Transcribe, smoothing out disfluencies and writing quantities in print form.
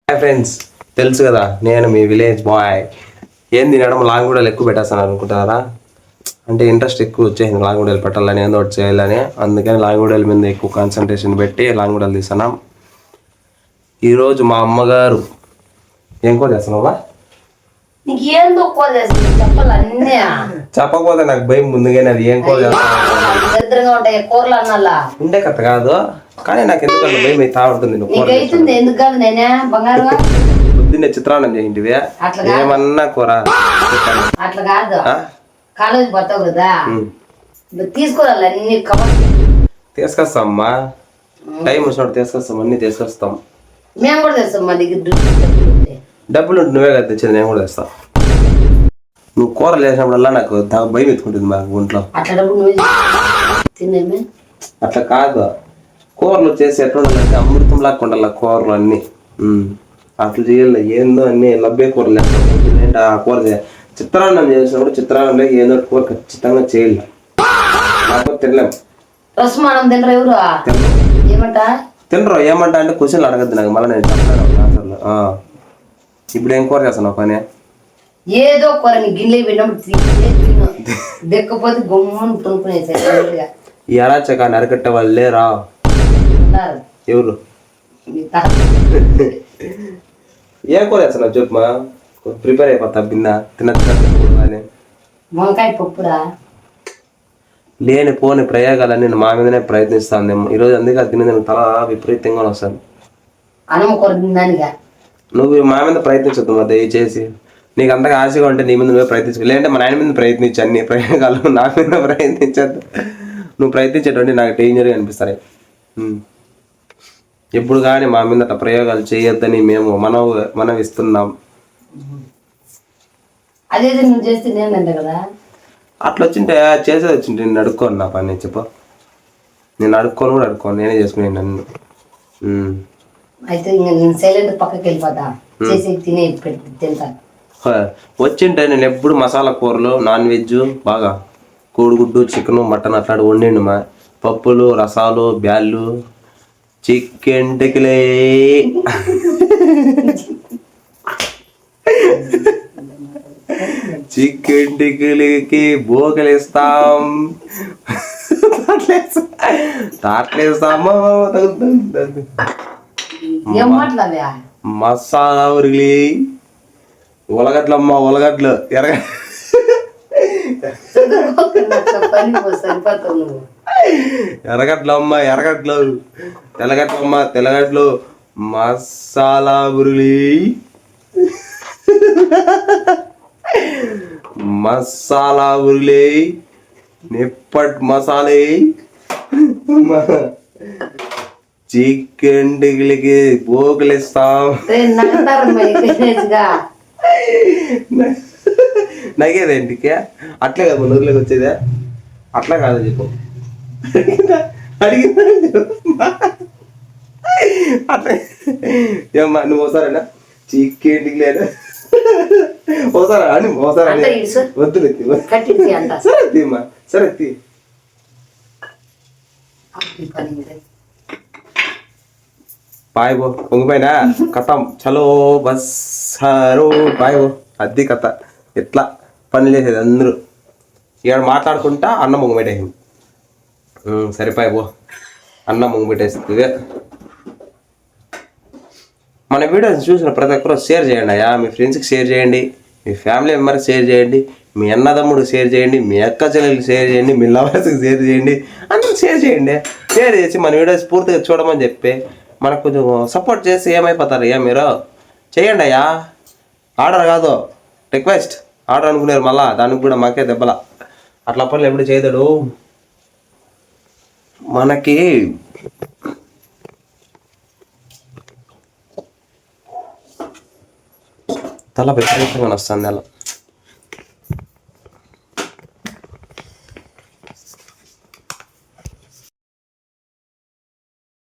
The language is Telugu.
హాయ్ ఫ్రెండ్స్, తెలుసు కదా నేను మీ విలేజ్ బాయ్. ఏం తినడం లాంగ్ వీడియోలు ఎక్కువ పెట్టేస్తాను అనుకుంటారా? అంటే ఇంట్రెస్ట్ ఎక్కువ వచ్చేసింది లాంగ్ వీడియోలు పెట్టాలని, ఏదో ఒకటి చేయాలని. అందుకని లాంగ్ వీడియోల మీద ఎక్కువ కాన్సన్ట్రేషన్ పెట్టి లాంగ్ వీడియోలు తీస్తున్నాం. ఈరోజు మా అమ్మగారు ఏం కూర చేస్తున్నావా? చెప్పకపోతే నాకు భయం ముందుగానే. అది ఏం కూర చేస్తున్నా ఉండే కథ కాదు, కానీ నాకు ఎందుకంటే భయం అయితే ఉంటుంది. పొద్దున్నే చిత్రాన్నం చేయింటివి, ఏమన్నా కూర అట్లా కాదు. కాలేజీ పోతావు కదా, తీసుకోవాలి అన్ని తీసుకొస్తామ్మా. టైం వచ్చినప్పుడు తీసుకొస్తాం, అన్ని తీసుకొస్తాం. మేము కూడా తెస్తాం. మా దగ్గర డబ్బులు ఉంటే నువ్వే కదా తెచ్చేది, నేను కూడా తెస్తాను. నువ్వు కూరలు చేసినప్పుడల్లా నాకు భయం ఎత్తుకుంటుంది మా ఒంట్లో. అట్లా కాదు, కూరలు చేసి ఎట్లా ఉండాలంటే అమృతం లాగా ఉండాలి కూరలు అన్ని. అట్లా చేయాలి. ఏందో అన్ని లబ్బే కూరలు వేస్తాం. ఆ కూర చిత్రాన్నం చేసినప్పుడు చిత్రాన్నంలో ఏదో కూర ఖచ్చితంగా చేయాలి. నాకు తినలేము. తినరు ఏమంటా అంటే క్వశ్చన్లు అడగద్దు నాకు. మళ్ళీ నేను చెప్తాను ఆన్సర్లు. ఇప్పుడు ఏం కూర చేస్తాను పని? ఏదో కూర గిన్నె పెట్టినప్పుడు గమ్మునుకునేసా. ఈ అరాచక నరకట్టే వాళ్ళు లేరా? ఎవరు? ఏం కూర చేస్తున్నావు చెప్పమా, ప్రిపేర్ అయిపోతా. బిన్నా తినని వంకాయ పప్పురా. లేని పోని ప్రయోగాలన్నీ మా మీదనే ప్రయత్నిస్తాను ఈరోజు. అందుకే తినే తల విపరీతంగా వస్తాను. అన్నం కూర తినడానికా? నువ్వు మా మీద ప్రయత్నించద్దు మా దయచేసి. నీకు అంతగా ఆశగా ఉంటే నీ మీద నువ్వే ప్రయత్నించు. లేదంటే మా నాయన మీద ప్రయత్నించు. అన్ని ప్రయోగాలు నా మీద ప్రయత్నించద్దు. నువ్వు ప్రయత్నించేటువంటి నాకు డేంజర్గా అనిపిస్తాయి. ఎప్పుడు కానీ మా మీద ప్రయోగాలు చేయొద్దని మేము మనం ఇస్తున్నాం. అదే నువ్వు చేస్తే నేనంటే కదా. అట్లా వచ్చింటే చేసేది వచ్చింటే నేను అడుక్కోను. నా పని చెప్పు. నేను అడుక్కోను కూడా అడుక్కోను, నేనే చేసుకునే నన్ను. అయితే నేను సైలెంట్ పక్కకి వెళ్ళిపోతా, చేసి తినే తింటాను. వచ్చింటే నేను ఎప్పుడు మసాలా కూరలు, నాన్ వెజ్ బాగా కోడిగుడ్డు, చికెను, మటన్ అట్లాంటి వండిండు. మా పప్పులు, రసాలు, బ్యాళ్ళు, చికెన్ టికిలే, చికెన్ టికిలికి బోకలేస్తాం, తాట్లేస్తాము, మసాలా ఉరిలి, ఉలగడ్లమ్మ ఉలగడ్లు, ఎర్రగడ్లమ్మ ఎర్రగడ్లు, తెల్లగడ్లమ్మ తెల్లగడ్లు, మసాలా ఉరిలి, మసాలా ఉరిలి, నిప్పట్ మసాలే, చికెన్ టికిలికి బోకలిస్తాం. నగేదేంటికే అట్లే కదా మన ఊర్లోకి వచ్చేదే. అట్లా కాదు చెప్పు. అడిగిందా అట్లా ఏమ్మా నువ్వు ఓసారేనా చికెన్ టికిలేనా? ఓసారా అని ఓసారా వద్దు సరే తీమ్మా, సరే తీ. పాయబో పొంగిపోయినా కథం చలో బస్సారు పాయబో. అది కథ. ఎట్లా పని చేసేది అందరూ ఇక్కడ మాట్లాడుకుంటా అన్నం ముంగబెట్టేసింది. సరిపోయబో అన్నం ముంగబెట్టేస్తుంది. మన వీడియోస్ చూసిన ప్రతి ఒక్కరు షేర్ చేయండి అయ్యా. మీ ఫ్రెండ్స్కి షేర్ చేయండి, మీ ఫ్యామిలీ మెంబర్కి షేర్ చేయండి, మీ అన్నదమ్ముడికి షేర్ చేయండి, మీ అక్క చెల్లెలకి షేర్ చేయండి, మీ లవర్స్కి షేర్ చేయండి, అందరికి షేర్ చేయండి. షేర్ చేసి మన వీడియోస్ పూర్తిగా చూడమని చెప్పి మనకు కొంచెం సపోర్ట్ చేసి ఏమైపోతారు అయ్యా మీరు. చేయండి అయ్యా. ఆర్డర్ కాదు, రిక్వెస్ట్. ఆర్డర్ అనుకున్నారు మళ్ళా దానికి కూడా మాకే దెబ్బల. అట్లా పనులు ఎప్పుడు చేయదాడు. మనకి తల విపరీతంగా వస్తుంది అలా.